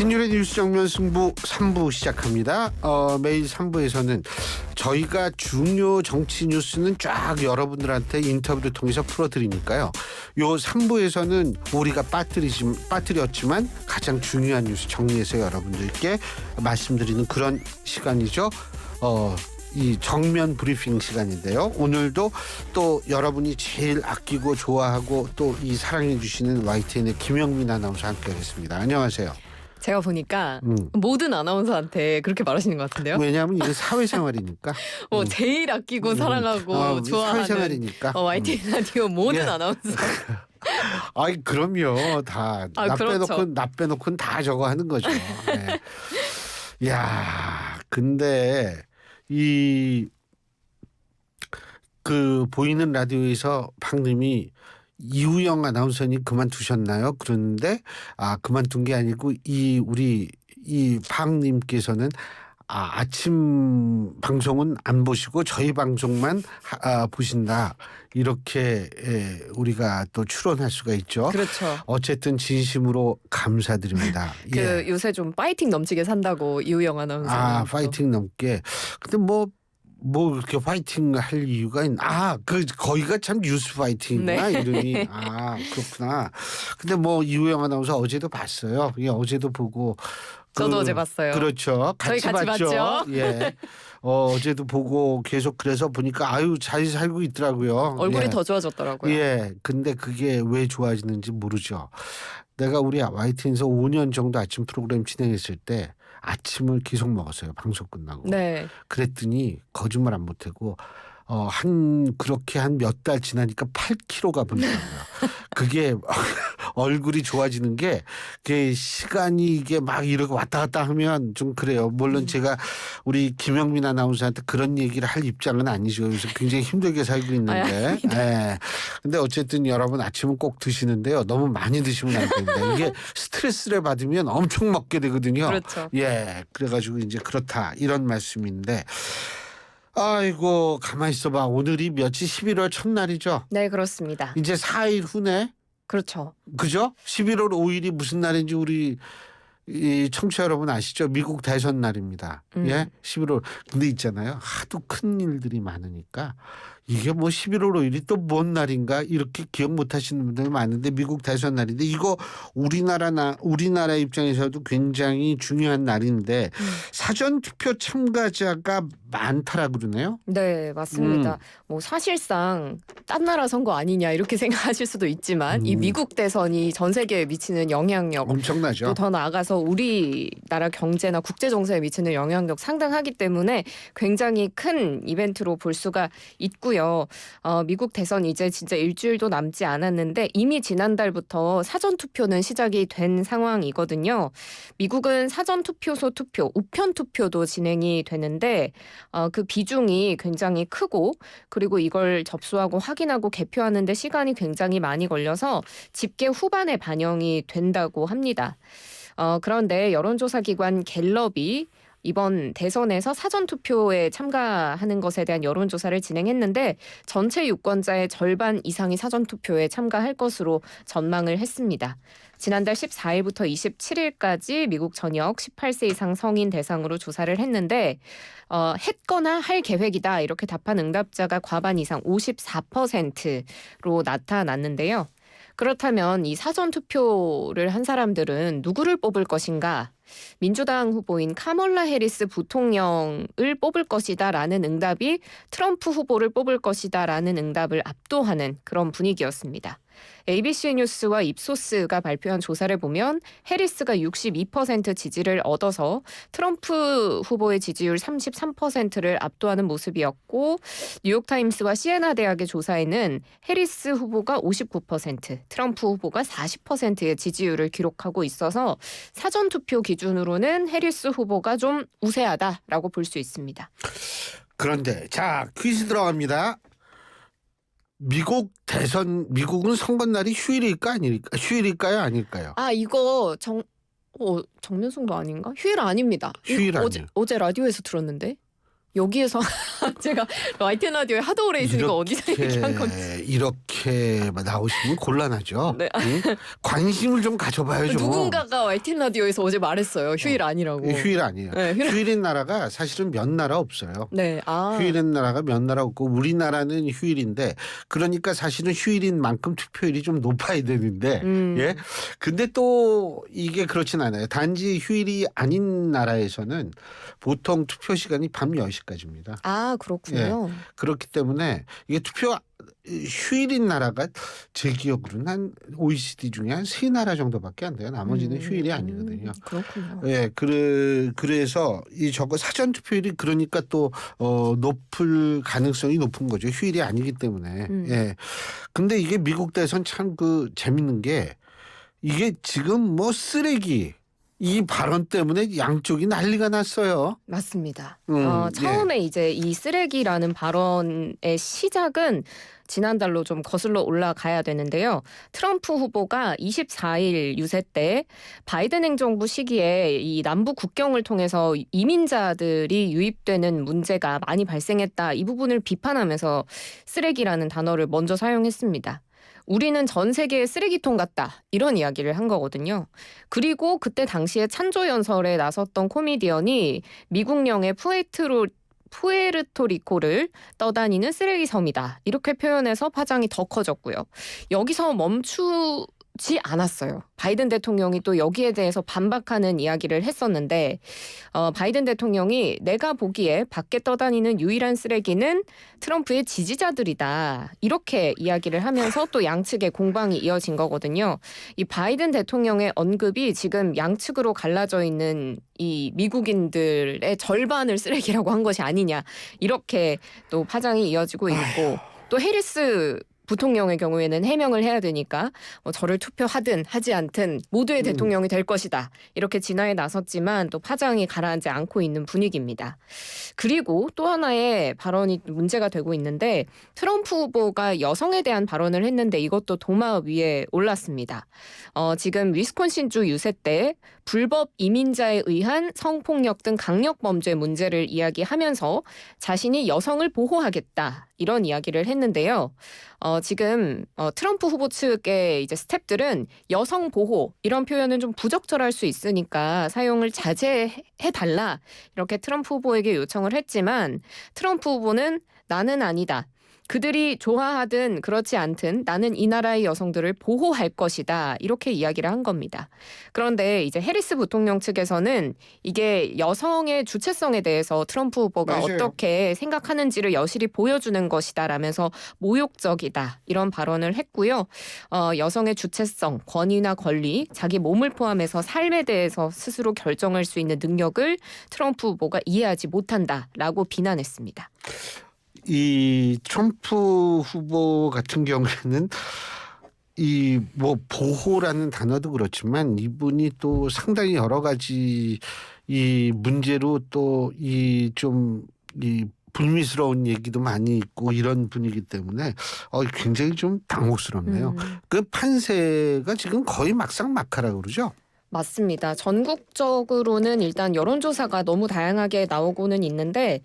신율의 뉴스 정면 승부 3부 시작합니다. 매일 3부에서는 저희가 중요 정치 뉴스는 쫙 여러분들한테 인터뷰를 통해서 풀어드리니까요. 요 3부에서는 우리가 빠뜨렸지만 가장 중요한 뉴스 정리해서 여러분들께 말씀드리는 그런 시간이죠. 이 정면 브리핑 시간인데요. 오늘도 또 여러분이 제일 아끼고 좋아하고 또 이 사랑해 주시는 YTN의 김영민 아나운서 함께하겠습니다. 안녕하세요. 제가 보니까 모든 아나운서한테 그렇게 말하시는 것 같은데요. 왜냐하면 이게 사회생활이니까. 제일 아끼고 사랑하고 좋아하는 사회생활이니까. YTN 라디오 모든 아나운서. 아이 그럼요. 다 나 그렇죠. 빼놓고는 다 저거 하는 거죠. 네. 야, 근데 그 보이는 라디오에서 방님이 이우영 아나운서님 그만두셨나요? 그런데 그만둔 게 아니고 우리 방님께서는 아침 방송은 안 보시고 저희 방송만 보신다. 이렇게 우리가 또 추론할 수가 있죠. 그렇죠. 어쨌든 진심으로 감사드립니다. 요새 좀 파이팅 넘치게 산다고 이우영 아나운서. 파이팅 넘게. 근데 뭐 그렇게 파이팅 할 이유가 있나? 거기가 참 뉴스 파이팅이구나. 네. 이름이. 그렇구나. 근데 뭐 이우영 아나운서 어제도 봤어요. 어제도 보고. 저도 어제 봤어요. 그렇죠. 저희 같이 봤죠. 예. 어제도 보고 계속 그래서 보니까 잘 살고 있더라고요. 얼굴이 더 좋아졌더라고요. 예. 근데 그게 왜 좋아지는지 모르죠. 내가 우리 YTN에서 5년 정도 아침 프로그램 진행했을 때 아침을 계속 먹었어요. 방송 끝나고. 네. 그랬더니 거짓말 안 못하고 그렇게 한 몇 달 지나니까 8kg가 불더라고요. 그게 얼굴이 좋아지는 게 시간이 이게 막 이렇게 왔다 갔다 하면 좀 그래요. 물론 제가 우리 김영민 아나운서한테 그런 얘기를 할 입장은 아니죠. 그래서 굉장히 힘들게 살고 있는데. 예. 근데 어쨌든 여러분 아침은 꼭 드시는데요. 너무 많이 드시면 안 됩니다. 이게 스트레스를 받으면 엄청 먹게 되거든요. 그렇죠. 예. 그래가지고 이제 그렇다 이런 말씀인데. 아이고 가만히 있어봐. 오늘이 며칠 11월 첫날이죠. 네, 그렇습니다. 이제 4일 후네. 그렇죠. 그죠? 11월 5일이 무슨 날인지 우리 이 청취자 여러분 아시죠? 미국 대선 날입니다. 예, 11월. 근데 있잖아요. 하도 큰 일들이 많으니까 이게 뭐 11월 5일이 또 뭔 날인가 이렇게 기억 못 하시는 분들이 많은데 미국 대선 날인데 이거 우리나라 입장에서도 굉장히 중요한 날인데 사전 투표 참가자가 많다라 그러네요. 네, 맞습니다. 뭐 사실상 딴 나라 선거 아니냐 이렇게 생각하실 수도 있지만 이 미국 대선이 전 세계에 미치는 영향력 엄청나죠. 또 더 나아가서 우리나라 경제나 국제 정세에 미치는 영향력 상당하기 때문에 굉장히 큰 이벤트로 볼 수가 있고요. 미국 대선 이제 진짜 일주일도 남지 않았는데 이미 지난달부터 사전 투표는 시작이 된 상황이거든요. 미국은 사전 투표소 투표, 우편 투표도 진행이 되는데 그 비중이 굉장히 크고 그리고 이걸 접수하고 확인하고 개표하는 데 시간이 굉장히 많이 걸려서 집계 후반에 반영이 된다고 합니다. 그런데 여론조사 기관 갤럽이 이번 대선에서 사전투표에 참가하는 것에 대한 여론조사를 진행했는데 전체 유권자의 절반 이상이 사전투표에 참가할 것으로 전망을 했습니다. 지난달 14일부터 27일까지 미국 전역 18세 이상 성인 대상으로 조사를 했는데 했거나 할 계획이다 이렇게 답한 응답자가 과반 이상 54%로 나타났는데요. 그렇다면 이 사전투표를 한 사람들은 누구를 뽑을 것인가? 민주당 후보인 카멀라 해리스 부통령을 뽑을 것이다라는 응답이 트럼프 후보를 뽑을 것이다라는 응답을 압도하는 그런 분위기였습니다. ABC 뉴스와 입소스가 발표한 조사를 보면 해리스가 62% 지지를 얻어서 트럼프 후보의 지지율 33%를 압도하는 모습이었고 뉴욕타임스와 시에나 대학의 조사에는 해리스 후보가 59%, 트럼프 후보가 40%의 지지율을 기록하고 있어서 사전투표 기준으로는 해리스 후보가 좀 우세하다라고 볼 수 있습니다. 그런데 자 퀴즈 들어갑니다. 미국은 선거날이 휴일일까요 아닐까요? 이거 정면승부 아닌가? 휴일 아닙니다. 휴일 아니에요. 어제 라디오에서 들었는데. 여기에서 제가 YTN 라디오에 하도 오래 있으니까 어디서 얘기한 건지. 이렇게 나오시면 곤란하죠. 네. 응? 관심을 좀 가져봐야죠. 누군가가 YTN 라디오에서 어제 말했어요. 휴일 아니라고. 휴일 아니에요. 네, 휴일인 나라가 사실은 몇 나라 없어요. 네. 휴일인 나라가 몇 나라 없고 우리나라는 휴일인데 그러니까 사실은 휴일인 만큼 투표율이 좀 높아야 되는데 예. 근데 또 이게 그렇진 않아요. 단지 휴일이 아닌 나라에서는 보통 투표 시간이 밤 10시까지입니다. 그렇군요. 그렇기 때문에 이게 투표 휴일인 나라가 제 기억으로는 한 OECD 중에 한 3나라 정도밖에 안 돼요. 나머지는 휴일이 아니거든요. 그렇군요. 예, 그래서 이 저거 사전 투표율이 그러니까 또 높을 가능성이 높은 거죠. 휴일이 아니기 때문에. 예. 근데 이게 미국 대선 참 재밌는 게 이게 지금 뭐 쓰레기 이 발언 때문에 양쪽이 난리가 났어요. 맞습니다. 예. 처음에 이제 이 쓰레기라는 발언의 시작은 지난달로 좀 거슬러 올라가야 되는데요. 트럼프 후보가 24일 유세 때 바이든 행정부 시기에 이 남북 국경을 통해서 이민자들이 유입되는 문제가 많이 발생했다. 이 부분을 비판하면서 쓰레기라는 단어를 먼저 사용했습니다. 우리는 전 세계의 쓰레기통 같다. 이런 이야기를 한 거거든요. 그리고 그때 당시에 찬조연설에 나섰던 코미디언이 미국령의 푸에르토리코를 떠다니는 쓰레기 섬이다. 이렇게 표현해서 파장이 더 커졌고요. 여기서 멈추지 않았어요. 바이든 대통령이 또 여기에 대해서 반박하는 이야기를 했었는데 바이든 대통령이 내가 보기에 밖에 떠다니는 유일한 쓰레기는 트럼프의 지지자들이다. 이렇게 이야기를 하면서 또 양측의 공방이 이어진 거거든요. 이 바이든 대통령의 언급이 지금 양측으로 갈라져 있는 이 미국인들의 절반을 쓰레기라고 한 것이 아니냐. 이렇게 또 파장이 이어지고 있고 또 해리스 부통령의 경우에는 해명을 해야 되니까 저를 투표하든 하지 않든 모두의 대통령이 될 것이다. 이렇게 진화에 나섰지만 또 파장이 가라앉지 않고 있는 분위기입니다. 그리고 또 하나의 발언이 문제가 되고 있는데 트럼프 후보가 여성에 대한 발언을 했는데 이것도 도마 위에 올랐습니다. 지금 위스콘신주 유세 때 불법 이민자에 의한 성폭력 등 강력범죄 문제를 이야기하면서 자신이 여성을 보호하겠다. 이런 이야기를 했는데요. 지금 트럼프 후보 측의 이제 스태프들은 여성 보호 이런 표현은 좀 부적절할 수 있으니까 사용을 자제해달라 이렇게 트럼프 후보에게 요청을 했지만 트럼프 후보는 나는 아니다. 그들이 좋아하든 그렇지 않든 나는 이 나라의 여성들을 보호할 것이다. 이렇게 이야기를 한 겁니다. 그런데 이제 해리스 부통령 측에서는 이게 여성의 주체성에 대해서 트럼프 후보가 맞아요. 어떻게 생각하는지를 여실히 보여주는 것이다 라면서 모욕적이다. 이런 발언을 했고요. 여성의 주체성, 권위나 권리, 자기 몸을 포함해서 삶에 대해서 스스로 결정할 수 있는 능력을 트럼프 후보가 이해하지 못한다라고 비난했습니다. 이 트럼프 후보 같은 경우에는 이 뭐 보호라는 단어도 그렇지만 이분이 또 상당히 여러 가지 이 문제로 또 이 좀 이 불미스러운 얘기도 많이 있고 이런 분위기 때문에 굉장히 좀 당혹스럽네요. 그 판세가 지금 거의 막상막하라고 그러죠. 맞습니다. 전국적으로는 일단 여론조사가 너무 다양하게 나오고는 있는데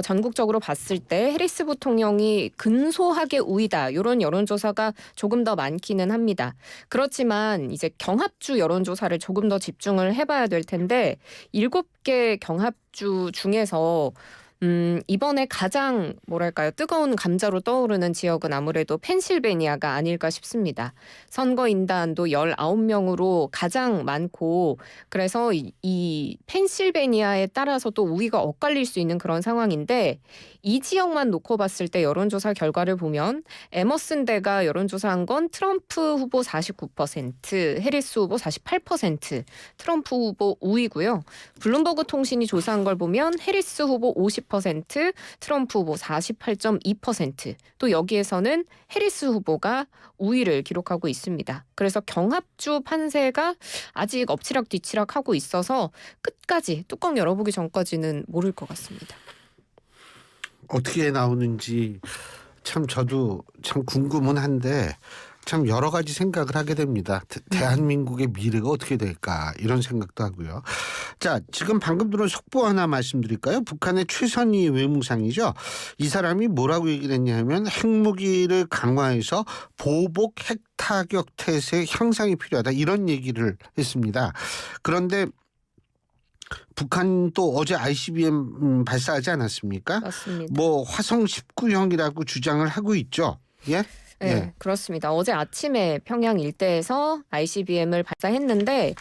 전국적으로 봤을 때 해리스 부통령이 근소하게 우위다. 이런 여론조사가 조금 더 많기는 합니다. 그렇지만 이제 경합주 여론조사를 조금 더 집중을 해봐야 될 텐데 7개 경합주 중에서 이번에 가장 뭐랄까요 뜨거운 감자로 떠오르는 지역은 아무래도 펜실베니아가 아닐까 싶습니다. 선거인단도 19명으로 가장 많고 그래서 이 펜실베니아에 따라서 또 우위가 엇갈릴 수 있는 그런 상황인데 이 지역만 놓고 봤을 때 여론조사 결과를 보면 에머슨 대가 여론조사한 건 트럼프 후보 49%, 해리스 후보 48%, 트럼프 후보 우위고요. 블룸버그 통신이 조사한 걸 보면 해리스 후보 50%, 트럼프 후보 48.2%, 또 여기에서는 해리스 후보가 우위를 기록하고 있습니다. 그래서 경합주 판세가 아직 엎치락뒤치락 하고 있어서 끝까지 뚜껑 열어보기 전까지는 모를 것 같습니다. 어떻게 나오는지 참 저도 참 궁금은 한데 참 여러 가지 생각을 하게 됩니다. 대한민국의 미래가 어떻게 될까 이런 생각도 하고요. 자, 지금 방금 들은 속보 하나 말씀드릴까요? 북한의 최선희 외무상이죠. 이 사람이 뭐라고 얘기를 했냐면 핵무기를 강화해서 보복 핵 타격 태세 향상이 필요하다 이런 얘기를 했습니다. 그런데 북한 또 어제 ICBM 발사하지 않았습니까? 맞습니다. 뭐 화성 19형이라고 주장을 하고 있죠. 예? 네, 예. 그렇습니다. 어제 아침에 평양 일대에서 ICBM을 발사했는데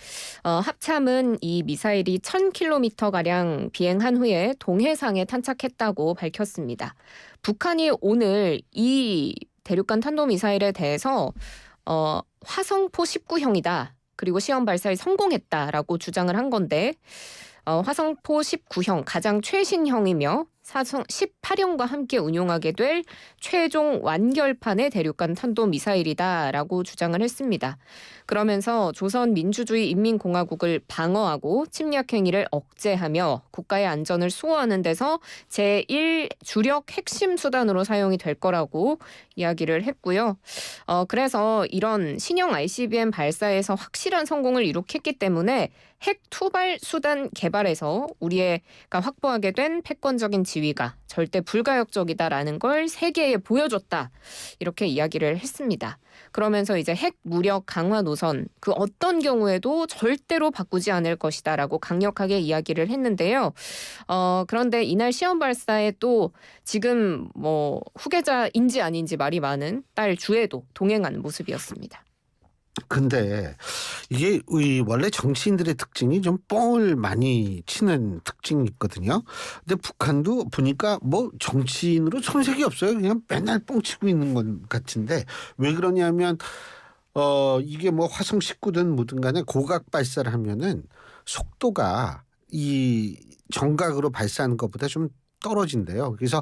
합참은 이 미사일이 1,000km가량 비행한 후에 동해상에 탄착했다고 밝혔습니다. 북한이 오늘 이 대륙간 탄도미사일에 대해서 화성포 19형이다. 그리고 시험 발사에 성공했다라고 주장을 한 건데 화성포 19형 가장 최신형이며 사성 18형과 함께 운용하게 될 최종 완결판의 대륙간 탄도미사일이다라고 주장을 했습니다. 그러면서 조선민주주의 인민공화국을 방어하고 침략 행위를 억제하며 국가의 안전을 수호하는 데서 제1 주력 핵심 수단으로 사용이 될 거라고 이야기를 했고요. 그래서 이런 신형 ICBM 발사에서 확실한 성공을 이룩했기 때문에 핵 투발 수단 개발에서 우리가 확보하게 된 패권적인 지위가 절대 불가역적이다라는 걸 세계에 보여줬다. 이렇게 이야기를 했습니다. 그러면서 이제 핵 무력 강화 노선 그 어떤 경우에도 절대로 바꾸지 않을 것이다라고 강력하게 이야기를 했는데요. 그런데 이날 시험 발사에 또 지금 뭐 후계자인지 아닌지 말이 많은 딸 주애도 동행한 모습이었습니다. 근데 이게 원래 정치인들의 특징이 좀 뻥을 많이 치는 특징이 있거든요. 근데 북한도 보니까 뭐 정치인으로 손색이 없어요. 그냥 맨날 뻥 치고 있는 것 같은데 왜 그러냐면 이게 뭐 화성 19든 뭐든 간에 고각 발사를 하면은 속도가 이 정각으로 발사하는 것보다 좀 떨어진대요. 그래서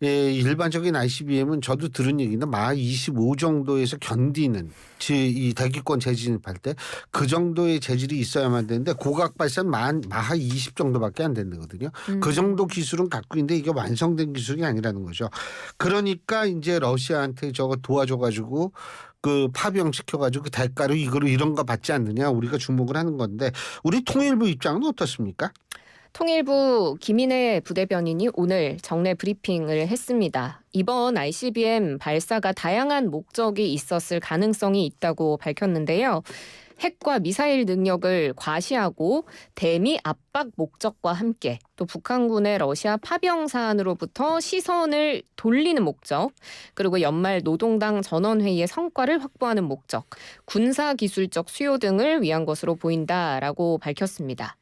일반적인 ICBM은 저도 들은 얘기는 마하 25 정도에서 견디는 이 대기권 재진입할 때 그 정도의 재질이 있어야만 되는데 고각 발사는 마하 20 정도밖에 안 된다거든요. 그 정도 기술은 갖고 있는데 이게 완성된 기술이 아니라는 거죠. 그러니까 이제 러시아한테 저거 도와줘가지고 그 파병시켜가지고 그 대가로 이런 거 받지 않느냐 우리가 주목을 하는 건데 우리 통일부 입장은 어떻습니까? 통일부 김인혜 부대변인이 오늘 정례 브리핑을 했습니다. 이번 ICBM 발사가 다양한 목적이 있었을 가능성이 있다고 밝혔는데요. 핵과 미사일 능력을 과시하고 대미 압박 목적과 함께 또 북한군의 러시아 파병 사안으로부터 시선을 돌리는 목적, 그리고 연말 노동당 전원회의의 성과를 확보하는 목적, 군사기술적 수요 등을 위한 것으로 보인다라고 밝혔습니다.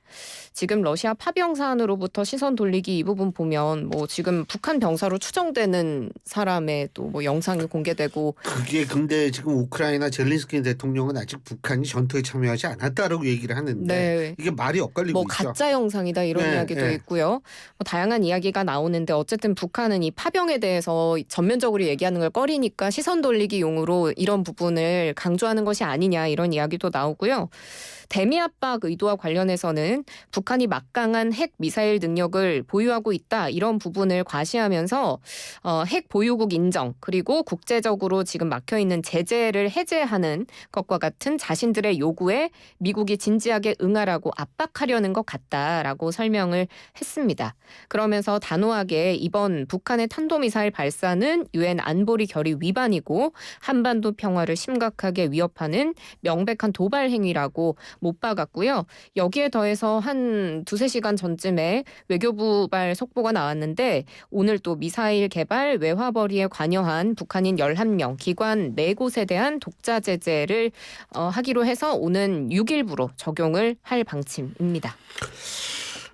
지금 러시아 파병 사안으로부터 시선 돌리기 이 부분 보면 뭐 지금 북한 병사로 추정되는 사람의 또 뭐 영상이 공개되고 그게 근데 지금 우크라이나 젤렌스키 대통령은 아직 북한이 전투에 참여하지 않았다라고 얘기를 하는데 네. 이게 말이 엇갈리고 뭐 있죠. 가짜 영상이다 이런 네, 이야기도 네. 있고요. 뭐 다양한 이야기가 나오는데 어쨌든 북한은 이 파병에 대해서 전면적으로 얘기하는 걸 꺼리니까 시선 돌리기 용으로 이런 부분을 강조하는 것이 아니냐 이런 이야기도 나오고요. 대미 압박 의도와 관련해서는 북한이 막강한 핵 미사일 능력을 보유하고 있다 이런 부분을 과시하면서 핵 보유국 인정 그리고 국제적으로 지금 막혀있는 제재를 해제하는 것과 같은 자신들의 요구에 미국이 진지하게 응하라고 압박하려는 것 같다라고 설명을 했습니다. 그러면서 단호하게 이번 북한의 탄도미사일 발사는 유엔 안보리 결의 위반이고 한반도 평화를 심각하게 위협하는 명백한 도발 행위라고 못 박았고요. 여기에 더해서 한 2-3시간 전쯤에 외교부발 속보가 나왔는데 오늘 또 미사일 개발 외화벌이에 관여한 북한인 11명 기관 4곳에 대한 독자 제재를 하기로 해서 오는 6일부로 적용을 할 방침입니다.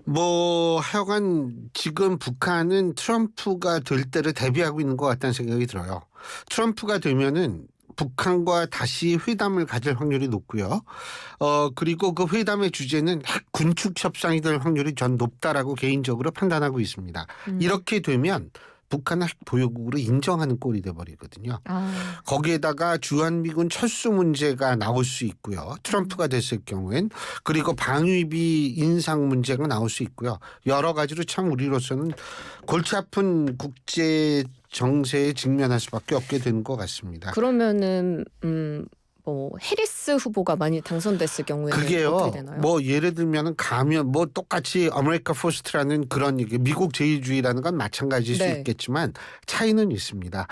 뭐 하여간 지금 북한은 트럼프가 될 때를 대비하고 있는 것 같다는 생각이 들어요. 트럼프가 되면은 북한과 다시 회담을 가질 확률이 높고요. 그리고 그 회담의 주제는 핵 군축 협상이 될 확률이 전 높다라고 개인적으로 판단하고 있습니다. 이렇게 되면 북한을 핵 보유국으로 인정하는 꼴이 돼버리거든요. 거기에다가 주한미군 철수 문제가 나올 수 있고요. 트럼프가 됐을 경우엔 그리고 방위비 인상 문제가 나올 수 있고요. 여러 가지로 참 우리로서는 골치 아픈 국제 정세에 직면할 수밖에 없게 되는 것 같습니다. 그러면은 뭐 해리스 후보가 많이 당선됐을 경우에는 그게요. 어떻게 되나요? 뭐 예를 들면은 가면 뭐 똑같이 아메리카 포스트라는 그런 얘기, 미국 제일주의라는 건 마찬가지일 수 네. 있겠지만 차이는 있습니다.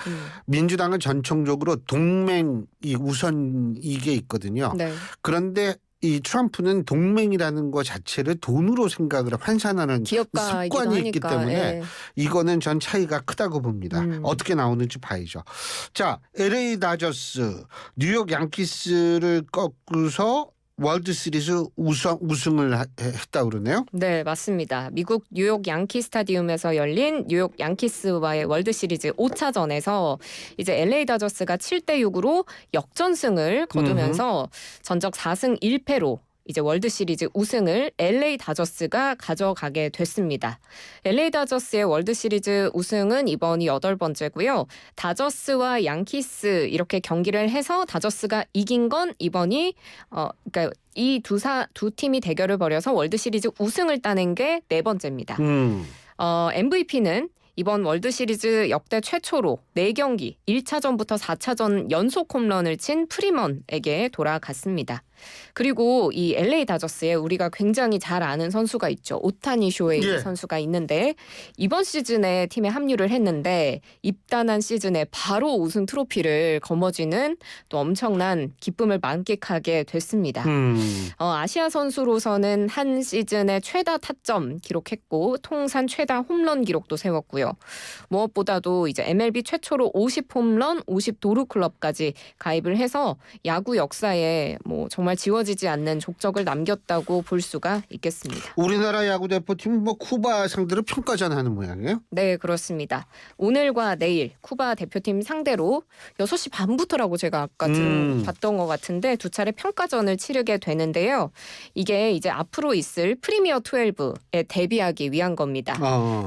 민주당은 전통적으로 동맹이 우선 이게 있거든요. 네. 그런데 이 트럼프는 동맹이라는 것 자체를 돈으로 생각을 환산하는 기업가이기도 습관이 있기 하니까. 때문에 예. 이거는 전 차이가 크다고 봅니다. 음. 어떻게 나오는지 봐야죠. 자, LA 다저스, 뉴욕 양키스를 꺾고서 월드 시리즈 우승을 했다 그러네요. 네, 맞습니다. 미국 뉴욕 양키 스타디움에서 열린 뉴욕 양키스와의 월드 시리즈 5차전에서 이제 LA 다저스가 7대 6으로 역전승을 거두면서 전적 4승 1패로 이제 월드 시리즈 우승을 LA 다저스가 가져가게 됐습니다. LA 다저스의 월드 시리즈 우승은 이번이 8번째고요. 다저스와 양키스 이렇게 경기를 해서 다저스가 이긴 건 이번이 그러니까 이 두 팀이 대결을 벌여서 월드 시리즈 우승을 따낸 게 4번째입니다. MVP는 이번 월드 시리즈 역대 최초로 4경기 1차전부터 4차전 연속 홈런을 친 프리먼에게 돌아갔습니다. 그리고 이 LA 다저스에 우리가 굉장히 잘 아는 선수가 있죠. 오타니 쇼헤이 예. 선수가 있는데 이번 시즌에 팀에 합류를 했는데 입단한 시즌에 바로 우승 트로피를 거머쥐는 또 엄청난 기쁨을 만끽하게 됐습니다. 아시아 선수로서는 한 시즌에 최다 타점 기록했고 통산 최다 홈런 기록도 세웠고요. 무엇보다도 이제 MLB 최초로 50홈런, 50도루 클럽까지 가입을 해서 야구 역사에 뭐 정말 지워지지 않는 족적을 남겼다고 볼 수가 있겠습니다. 우리나라 야구 대표팀은 뭐 쿠바 상대로 평가전 하는 모양이에요? 네, 그렇습니다. 오늘과 내일 쿠바 대표팀 상대로 6시 반부터라고 제가 아까 봤던 것 같은데 두 차례 평가전을 치르게 되는데요. 이게 이제 앞으로 있을 프리미어 12에 대비하기 위한 겁니다.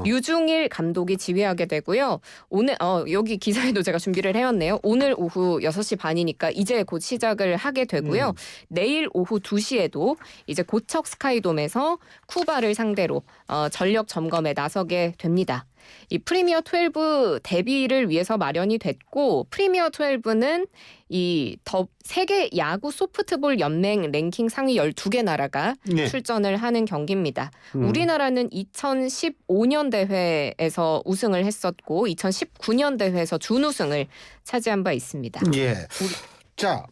류중일 감독이 지휘하게 되고요. 오늘 여기 기사에도 제가 준비를 해왔네요. 오늘 오후 6시 반이니까 이제 곧 시작을 하게 되고요. 내일 오후 2시에도 이제 고척 스카이돔에서 쿠바를 상대로 전력 점검에 나서게 됩니다. 이 프리미어 12 데뷔를 위해서 마련이 됐고 프리미어 12는 이 세계 야구 소프트볼 연맹 랭킹 상위 12개 나라가 네. 출전을 하는 경기입니다. 우리나라는 2015년 대회에서 우승을 했었고 2019년 대회에서 준우승을 차지한 바 있습니다. 예. 자,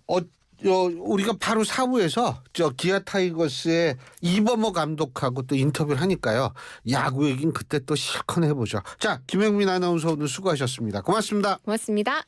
우리가 바로 4부에서 기아 타이거스의 이범호 감독하고 또 인터뷰를 하니까요. 야구 얘기는 그때 또 실컷 해보죠. 자, 김영민 아나운서 오늘 수고하셨습니다. 고맙습니다. 고맙습니다.